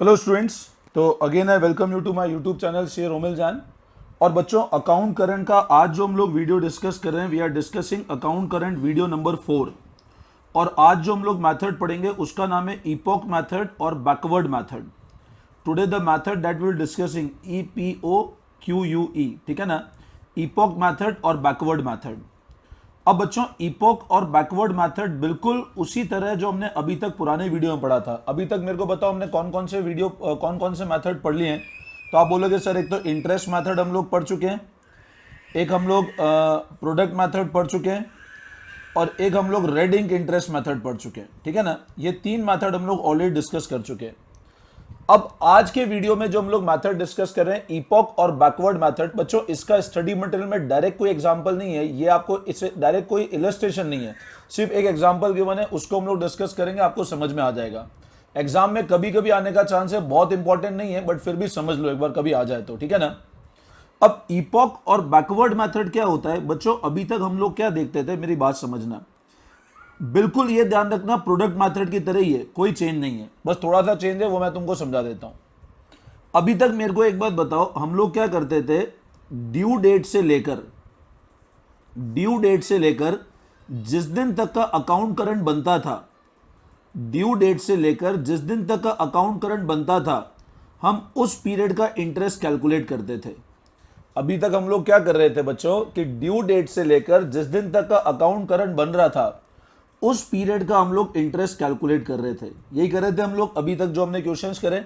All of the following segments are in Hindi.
हेलो स्टूडेंट्स, तो again I welcome you to my YouTube channel शेयर रोमिल जान। और बच्चों, अकाउंट करंट का आज जो हम लोग वीडियो डिस्कस कर रहे हैं, we are discussing account current video number 4। और आज जो हम लोग मेथड पढ़ेंगे उसका नाम है इपॉक मेथड और backward method. Today the method that we will discussing EPOQUE, ठीक है ना, इपॉक मेथड और बैकवर्ड मेथड। अब बच्चों, इपॉक और बैकवर्ड मेथड बिल्कुल उसी तरह जो हमने अभी तक पुराने वीडियो में पढ़ा था। अभी तक मेरे को बताओ हमने कौन कौन से मेथड पढ़ लिए हैं। तो आप बोलोगे सर, एक तो इंटरेस्ट मेथड हम लोग पढ़ चुके हैं, एक हम लोग प्रोडक्ट मेथड पढ़ चुके हैं, और एक हम लोग रेड इंक इंटरेस्ट मेथड पढ़ चुके हैं, ठीक है ना। ये 3 मेथड हम लोग ऑलरेडी डिस्कस कर चुके हैं। अब आज के वीडियो में जो हम लोग मेथड डिस्कस कर रहे हैं, इपॉक और बैकवर्ड मेथड, बच्चों इसका स्टडी मटेरियल में डायरेक्ट कोई एग्जांपल नहीं है, ये आपको इससे डायरेक्ट कोई इलस्ट्रेशन नहीं है, सिर्फ एक एग्जांपल गिवन है, उसको हम लोग डिस्कस करेंगे, आपको समझ में आ जाएगा। एग्जाम में कभी कभी आने का चांस है, बहुत इंपॉर्टेंट नहीं है, बट फिर भी समझ लो एक बार कभी आ जाए तो, ठीक है ना। अब इपॉक और बैकवर्ड मेथड क्या होता है बच्चों, अभी तक हम लोग क्या देखते थे, मेरी बात समझना, बिल्कुल ये ध्यान रखना, प्रोडक्ट मेथड की तरह ही है, कोई चेंज नहीं है, बस थोड़ा सा चेंज है, वो मैं तुमको समझा देता हूं। अभी तक मेरे को एक बात बताओ, हम लोग क्या करते थे, ड्यू डेट से लेकर जिस दिन तक का अकाउंट करंट बनता था, ड्यू डेट से लेकर जिस दिन तक का अकाउंट करंट बनता था, हम उस पीरियड का इंटरेस्ट कैलकुलेट करते थे। अभी तक हम लोग क्या कर रहे थे बच्चों कि ड्यू डेट से लेकर जिस दिन तक का अकाउंट करंट बन रहा था, उस पीरियड का हम लोग इंटरेस्ट कैलकुलेट कर रहे थे। यही कर रहे थे हम लोग अभी तक जो हमने क्वेश्चंस करे।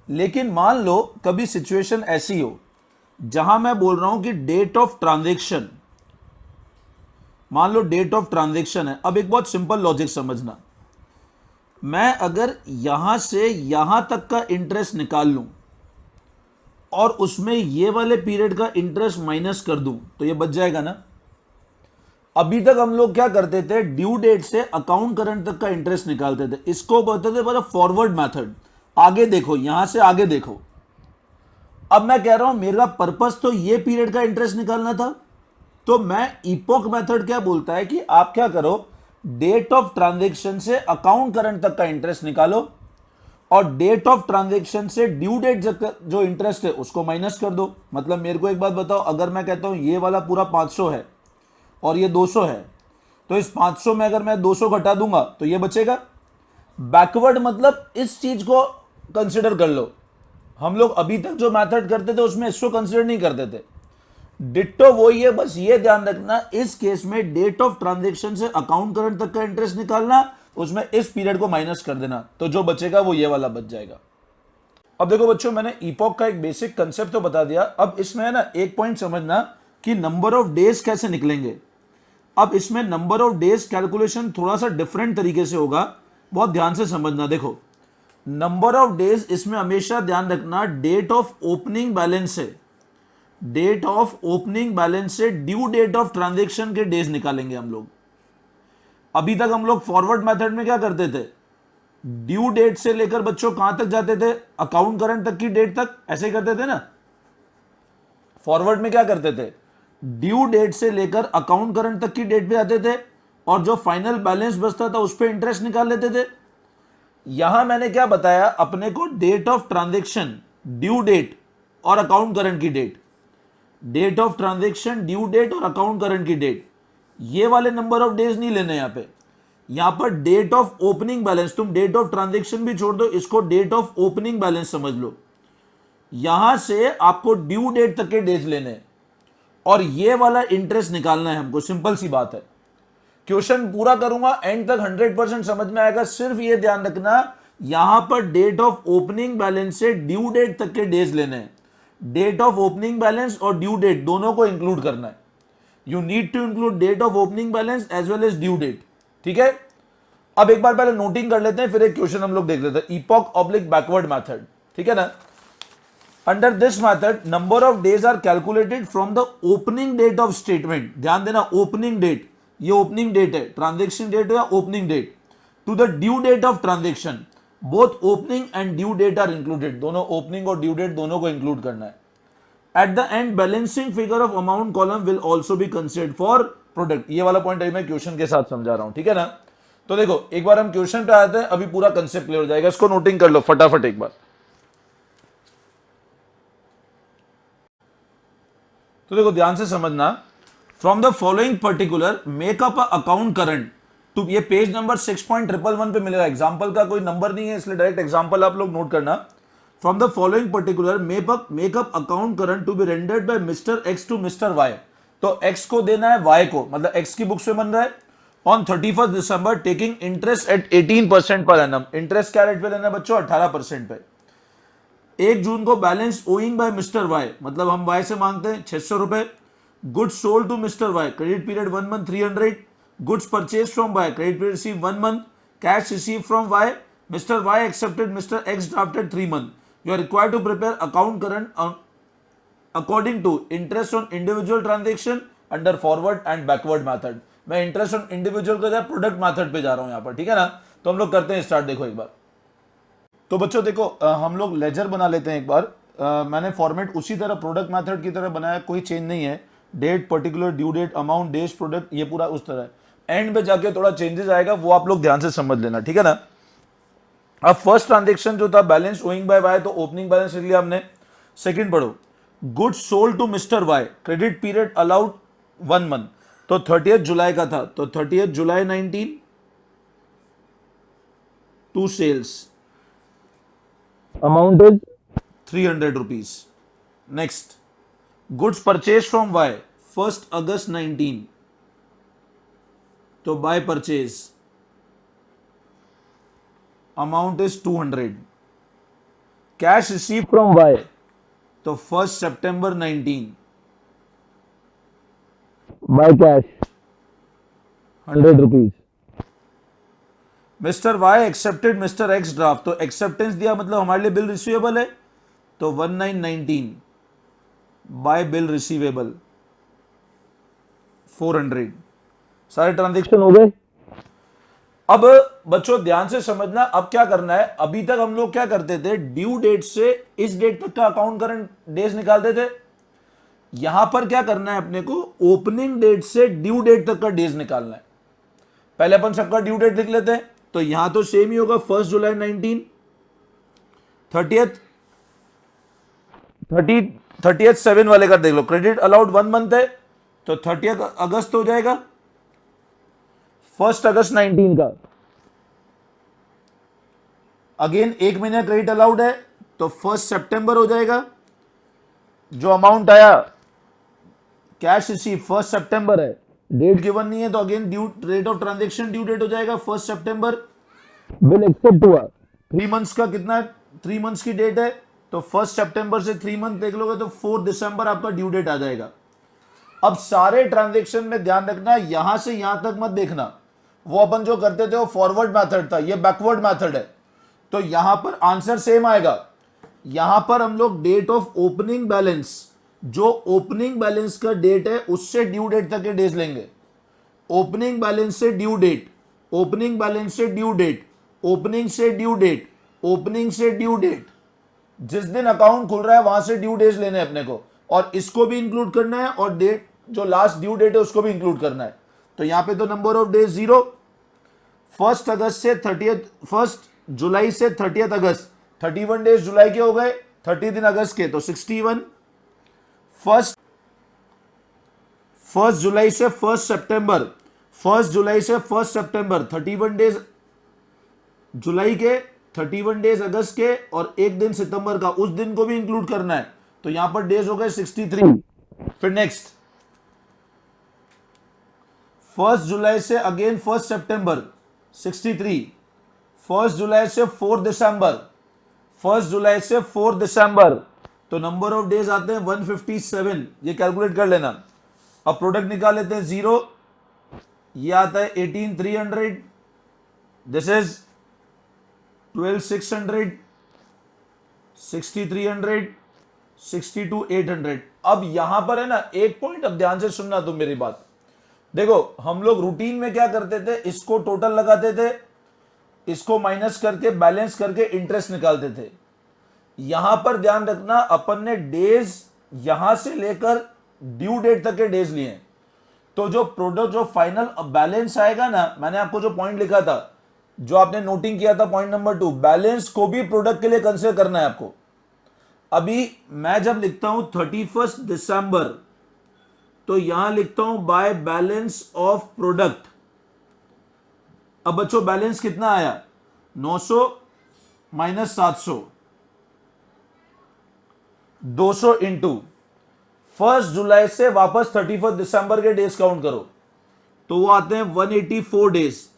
लेकिन मान लो कभी सिचुएशन ऐसी हो जहां मैं बोल रहा हूं कि डेट ऑफ ट्रांजैक्शन, मान लो डेट ऑफ ट्रांजैक्शन है। अब एक बहुत सिंपल लॉजिक समझना, मैं अगर यहां से यहां तक का इंटरेस्ट निकाल लूं और उसमें ये वाले पीरियड का इंटरेस्ट माइनस कर दूं तो ये बच जाएगा ना। अभी तक हम लोग क्या करते थे, ड्यू डेट से अकाउंट करंट तक का इंटरेस्ट निकालते थे, इसको बोलते थे फॉरवर्ड मेथड। आगे देखो, यहां से आगे देखो। अब मैं कह रहा हूं मेरा पर्पस तो ये पीरियड का इंटरेस्ट निकालना था, तो मैं इपॉक मेथड क्या बोलता है कि आप क्या करो, डेट ऑफ ट्रांजैक्शन से अकाउंट करंट तक का इंटरेस्ट निकालो और डेट ऑफ ट्रांजैक्शन से ड्यू डेट जो इंटरेस्ट है उसको माइनस कर दो। मतलब मेरे को एक बात बताओ, अगर मैं कहता हूं ये वाला पूरा 500 है और ये 200 है, तो इस 500 में अगर मैं 200 घटा दूंगा तो ये बचेगा। बैकवर्ड मतलब इस चीज को कंसिडर कर लो, हम लोग अभी तक जो मेथड करते थे उसमें इसको कंसिडर नहीं करते थे। डिट्टो वही है, बस ये ध्यान रखना, इस केस में डेट ऑफ ट्रांजैक्शन से अकाउंट करंट तक का इंटरेस्ट निकालना, उसमें इस पीरियड को माइनस कर देना, तो जो बचेगा वो ये वाला बच जाएगा। अब देखो बच्चों, मैंने इपॉक का एक बेसिक कंसेप्ट तो बता दिया। अब इसमें है ना एक पॉइंट समझना कि नंबर ऑफ डेज कैसे निकलेंगे। अब इसमें नंबर ऑफ डेज कैलकुलेशन थोड़ा सा डिफरेंट तरीके से होगा, बहुत ध्यान से समझना। देखो, नंबर ऑफ डेज इसमें हमेशा ध्यान रखना डेट ऑफ ओपनिंग बैलेंस से, डेट ऑफ ओपनिंग बैलेंस से ड्यू डेट ऑफ ट्रांजैक्शन के डेज निकालेंगे हम लोग। अभी तक हम लोग फॉरवर्ड मेथड में क्या करते थे, ड्यू डेट से लेकर बच्चों कहां तक जाते थे, अकाउंट करंट तक की डेट तक, ऐसे ही करते थे ना। फॉरवर्ड में क्या करते थे, ड्यू डेट से लेकर अकाउंट करंट तक की डेट पे आते थे और जो फाइनल बैलेंस बचता था उस पर इंटरेस्ट निकाल लेते थे। यहां मैंने क्या बताया अपने को, date of transaction, due date और अकाउंट करंट की date, date of transaction, due date और अकाउंट करंट की डेट, ये वाले नंबर ऑफ डेज नहीं लेने। यहां पर डेट ऑफ ओपनिंग बैलेंस, तुम डेट ऑफ ट्रांजैक्शन भी छोड़ दो, इसको डेट ऑफ ओपनिंग बैलेंस समझ लो। यहां से आपको ड्यू डेट तक के डेज लेने और ये वाला इंटरेस्ट निकालना है हमको, सिंपल सी बात है। क्वेश्चन पूरा करूंगा, एंड तक 100% समझ में आएगा। सिर्फ ये ध्यान रखना, यहां पर डेट ऑफ ओपनिंग बैलेंस से ड्यू डेट तक के डेज लेने हैं। डेट ऑफ ओपनिंग बैलेंस और ड्यू डेट दोनों को इंक्लूड करना है। You need to include date of opening balance as well as due date, ठीक है। अब एक बार पहले नोटिंग कर लेते हैं, फिर एक क्वेश्चन हम लोग देख लेते हैं, इपॉक ऑब्लिक बैकवर्ड मेथड, ठीक है ना। Under this method, number of days are calculated from the opening date of statement. ध्यान देना, opening date, ये opening date है, transaction date या opening date, to the due date of transaction. Both opening and due date are included. दोनों opening और due date दोनों को include करना है. At the end, balancing figure of amount column will also be considered for product. ये वाला point अभी मैं क्वेश्चन के साथ समझा रहा हूं, ठीक है ना। तो देखो एक बार हम क्वेश्चन पे आते हैं, अभी पूरा कंसेप्ट क्लियर हो जाएगा, इसको नोटिंग कर लो फटाफट एक बार। तो देखो ध्यान से समझना, from the following particular make up account current to, ये पेज नंबर 6.111 पे मिलेगा, एग्जांपल का कोई नंबर नहीं है इसलिए डायरेक्ट एग्जांपल आप लोग नोट करना। From the following particular make up account current to be rendered by mister x to mister y, तो एक्स को देना है वाई को, मतलब एक्स की बुक्स में बन रहा है on 31 December taking interest eight 18% per annum. Interest क्या रेट पे लेना है बच्चों? 18% पे। 1 जून को balance owing by mister y, मतलब हम वाई से मांगते हैं 600 रुपए। Goods sold to mister Y, credit period 1 month 300। Goods purchase from y, credit period receive 1 month. Cash receive from y, mister Y accepted mister x drafted 3 month. You are required to prepare account current according to interest on individual transaction under forward and backward method. मैं इंटरेस्ट ऑन इंडिविजुअल के जगह प्रोडक्ट मेथड पे जा रहा हूं यहां पर, ठीक है ना। तो हम लोग करते हैं स्टार्ट, देखो एक बार। तो बच्चों देखो हम लोग लेजर बना लेते हैं एक बार। मैंने फॉर्मेट उसी तरह प्रोडक्ट मेथड की तरह बनाया, कोई चेंज नहीं है। Date, particular, due date, amount, days, product, ये पूरा उस तरह है। एंड में जाके थोड़ा चेंजेस आएगा, वो आप लोग ध्यान से समझ लेना, ठीक है ना। अब फर्स्ट ट्रांजेक्शन जो था बैलेंस ओइंग बाय वाई, तो ओपनिंग बैलेंस लिख लिया हमने। सेकंड पढ़ो, goods sold to mister Y, credit period allowed 1 month, तो 30 जुलाई का था, तो 30 जुलाई 19 to sales, amount is 300 rupees. Next, goods purchase from Y 1 अगस्त 19, तो by purchase amount is 200। Cash receive from Y, तो 1 सितंबर 19 by cash 100 rupees. Mister Y accepted mister x draft, तो एक्सेप्टेंस दिया मतलब हमारे लिए बिल रिसीवेबल है, तो 1919 बाय बिल रिसीवेबल 400। सारे ट्रांजेक्शन हो गए। अब बच्चों ध्यान से समझना, अब क्या करना है। अभी तक हम लोग क्या करते थे, ड्यू डेट से इस डेट तक का अकाउंट करंट डेज निकालते थे। यहां पर क्या करना है अपने को, ओपनिंग डेट से ड्यू डेट तक का डेज निकालना है। पहले अपन सबका ड्यू डेट लिख लेते हैं, तो यहां तो सेम ही होगा, 1 जुलाई 19, 30th 7 वाले का देख लो, क्रेडिट अलाउड 1 मंथ है, तो 30 अगस्त हो जाएगा, 1 अगस्त 19 का। अगेन 1 महीना क्रेडिट अलाउड है, तो 1 सितंबर हो जाएगा। जो अमाउंट आया कैश रिसीव 1 सितंबर है, डेट गिवन नहीं है, तो again due rate of transaction due date हो जाएगा 1 सितंबर। बिल एक्सेप्ट हुआ, 3 मंथ्स का कितना है, 3 मंथ्स की डेट है, तो 1 सितंबर से 3 मंथ देख लोगे तो 4 दिसंबर आपका ड्यू डेट आ जाएगा। अब सारे ट्रांजेक्शन में ध्यान रखना, यहां से यहां तक मत देखना, वो अपन जो करते थे वो फॉरवर्ड मेथड था, ये बैकवर्ड मेथड है। तो यहां पर आंसर सेम आएगा। यहां पर हम लोग डेट ऑफ ओपनिंग बैलेंस, जो ओपनिंग बैलेंस का डेट है उससे ड्यू डेट तक के डेज लेंगे। ओपनिंग बैलेंस से ड्यू डेट, ओपनिंग बैलेंस से ड्यू डेट, ओपनिंग से ड्यू डेट, ओपनिंग से ड्यू डेट, जिस दिन अकाउंट खुल रहा है वहां से ड्यू डेज लेने अपने को, और इसको भी इंक्लूड करना है, और डेट जो लास्ट ड्यू डेट है उसको भी इंक्लूड करना है। तो यहां पे तो नंबर ऑफ डेज 0, 1 अगस्त से 1 जुलाई से 30 अगस्त, 31 डेज जुलाई के हो गए, 30 दिन अगस्त के, तो 61। 1 जुलाई से 1 सितंबर, 1 जुलाई से 1 सितंबर 31 डेज जुलाई के, 31 डेज अगस्त के, और 1 दिन सितंबर का, उस दिन को भी इंक्लूड करना है। तो यहां पर डेज हो गए 63। फिर नेक्स्ट 1 जुलाई से अगेन 1 सितंबर 63, 1 जुलाई से 4 दिसंबर, 1 जुलाई से 4 दिसंबर, तो नंबर ऑफ डेज आते हैं 157। ये कैलकुलेट कर लेना। अब प्रोडक्ट निकाल लेते हैं, 0, ये आता है 18,300, दिस इज 12,600, 6,300, 62,800। अब यहां पर है ना एक पॉइंट, अब ध्यान से सुनना तुम मेरी बात। देखो हम लोग रूटीन में क्या करते थे, इसको टोटल लगाते थे, इसको माइनस करके बैलेंस करके इंटरेस्ट निकालते थे। यहां पर ध्यान रखना, अपन ने डेज यहां से लेकर ड्यू डेट तक के डेज लिए हैं। तो जो प्रोडक्ट, जो फाइनल बैलेंस आएगा ना, मैंने आपको जो पॉइंट लिखा था, जो आपने नोटिंग किया था, पॉइंट नंबर 2, बैलेंस को भी प्रोडक्ट के लिए कंसीडर करना है आपको। अभी मैं जब लिखता हूं 31 दिसंबर, तो यहां लिखता हूं बाय बैलेंस ऑफ प्रोडक्ट। अब बच्चों बैलेंस कितना आया, 900 माइनस 700, 200 इंटू 1 जुलाई से वापस 31 दिसंबर के डेज काउंट करो, तो वो आते हैं 184 डेज।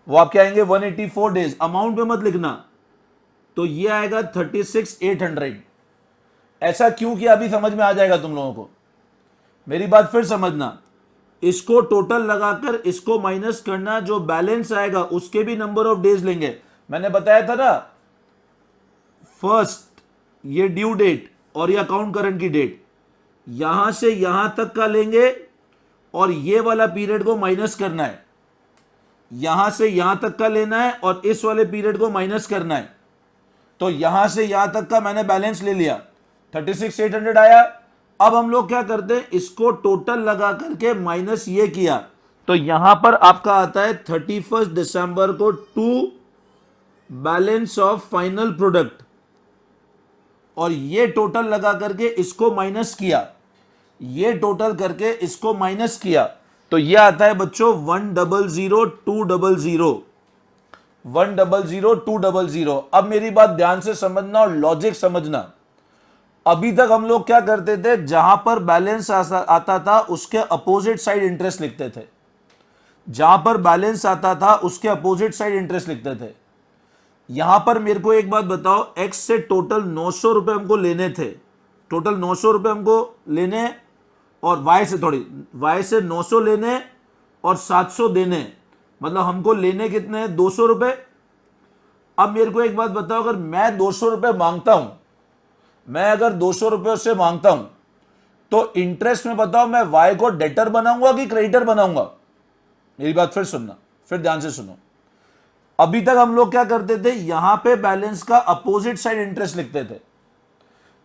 वो आपके आएंगे 184 डेज। अमाउंट में मत लिखना, तो ये आएगा 36,800। ऐसा क्यों किया अभी समझ में आ जाएगा तुम लोगों को। मेरी बात फिर समझना, इसको टोटल लगाकर इसको माइनस करना, जो बैलेंस आएगा उसके भी नंबर ऑफ डेज लेंगे। मैंने बताया था ना, फर्स्ट ये ड्यू डेट और ये अकाउंट करंट की डेट, यहां से यहां तक का लेंगे और ये वाला पीरियड को माइनस करना है। यहां से यहां तक का लेना है और इस वाले पीरियड को माइनस करना है। तो यहां से यहां तक का मैंने बैलेंस ले लिया, 36,800 आया। अब हम लोग क्या करते हैं, इसको टोटल लगा करके माइनस ये किया, तो यहां पर आपका आता है 31 दिसंबर को to balance of final product, और ये टोटल लगा करके इसको माइनस किया, ये टोटल करके इसको माइनस किया, तो ये आता है बच्चों 100,200, 100,200। अब मेरी बात ध्यान से समझना और लॉजिक समझना। अभी तक हम लोग क्या करते थे, जहां पर बैलेंस आता था उसके अपोजिट साइड इंटरेस्ट लिखते थे। जहां पर बैलेंस आता था उसके अपोजिट साइड इंटरेस्ट लिखते थे। यहां पर मेरे को एक बात बताओ, एक्स से टोटल 900 रुपए हमको लेने थे, टोटल 900 रुपए हमको लेने, और वाई से 900 लेने और 700 देने, मतलब हमको लेने कितने हैं, 200 रुपए। अब मेरे को एक बात बताओ, अगर मैं 200 रुपए मांगता हूं, मैं अगर 200 रुपए उससे मांगता हूं, तो इंटरेस्ट में बताओ मैं वाई को डेटर बनाऊंगा कि क्रेडिटर बनाऊंगा। मेरी बात फिर सुनना, फिर ध्यान से सुनो। अभी तक हम लोग क्या करते थे, यहां पे बैलेंस का अपोजिट साइड इंटरेस्ट लिखते थे,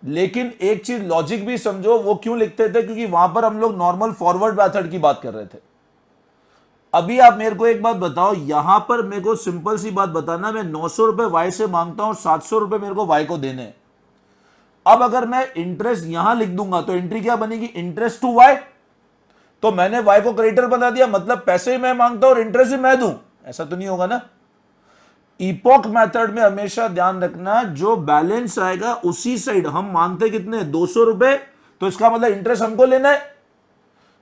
लेकिन एक चीज लॉजिक भी समझो, वो क्यों लिखते थे, क्योंकि वहां पर हम लोग नॉर्मल फॉरवर्ड मेथड की बात कर रहे थे। अभी आप मेरे को एक बात बताओ, यहां पर मेरे को सिंपल सी बात बताना, मैं 900 रुपए वाई से मांगता हूं, 700 रुपए मेरे को वाई को देने। अब अगर मैं इंटरेस्ट यहां लिख दूंगा तो एंट्री क्या बनेगी, इंटरेस्ट टू वाई, तो मैंने वाई को क्रेडिटर बना दिया, मतलब पैसे ही मैं मांगता हूं और इंटरेस्ट भी मैं दूं, ऐसा तो नहीं होगा ना। इपॉक मेथड में हमेशा ध्यान रखना, जो बैलेंस आएगा उसी साइड, हम मांगते कितने, 200 रुपए, तो इसका मतलब इंटरेस्ट हमको लेना है,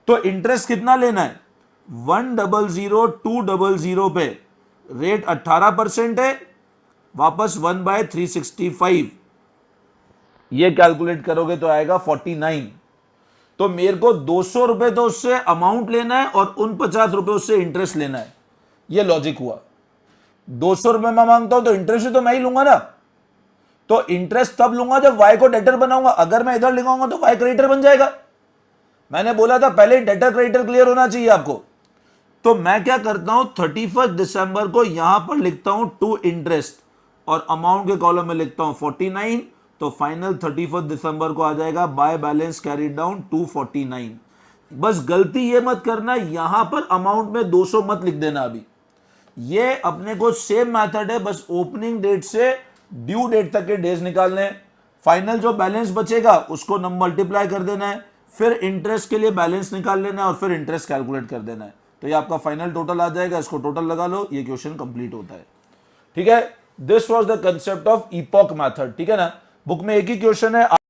तो इंटरेस्ट कितना लेना है, 100,200 पे रेट 18% है, वापस 1/365, ये कैलकुलेट करोगे तो आएगा 49। तो मेरे को 200 रुपए तो उससे अमाउंट लेना है और 49 रुपए उससे इंटरेस्ट लेना है, ये लॉजिक हुआ। 200 रुपए मैं मांगता हूं तो इंटरेस्ट तो मैं ही लूंगा ना, तो इंटरेस्ट तब लूंगा जब वाई को डेटर बनाऊंगा। अगर मैं इधर लिखाऊंगा तो वाई क्रेडिटर बन जाएगा। मैंने बोला था पहले डेटर क्रेडिटर क्लियर होना चाहिए आपको। तो मैं क्या करता हूं, 31 दिसंबर को यहां पर लिखता हूं टू इंटरेस्ट, और अमाउंट के कॉलम में लिखता हूं 49, तो फाइनल 31 दिसंबर को आ जाएगा बाय बैलेंस कैरीड डाउन 249। बस गलती ये मत करना, यहां पर अमाउंट में 200 मत लिख देना। अभी ये अपने को सेम मेथड है, बस ओपनिंग डेट से ड्यू डेट तक के डेज निकालने हैं। फाइनल जो बैलेंस बचेगा उसको मल्टीप्लाई कर देना है, फिर इंटरेस्ट के लिए बैलेंस निकाल लेना है और फिर इंटरेस्ट कैलकुलेट कर देना है, तो ये आपका फाइनल टोटल आ जाएगा। इसको टोटल लगा लो, ये क्वेश्चन कंप्लीट होता है। ठीक है, this was the concept of epoch method. ठीक है ना, बुक में एक ही क्वेश्चन है।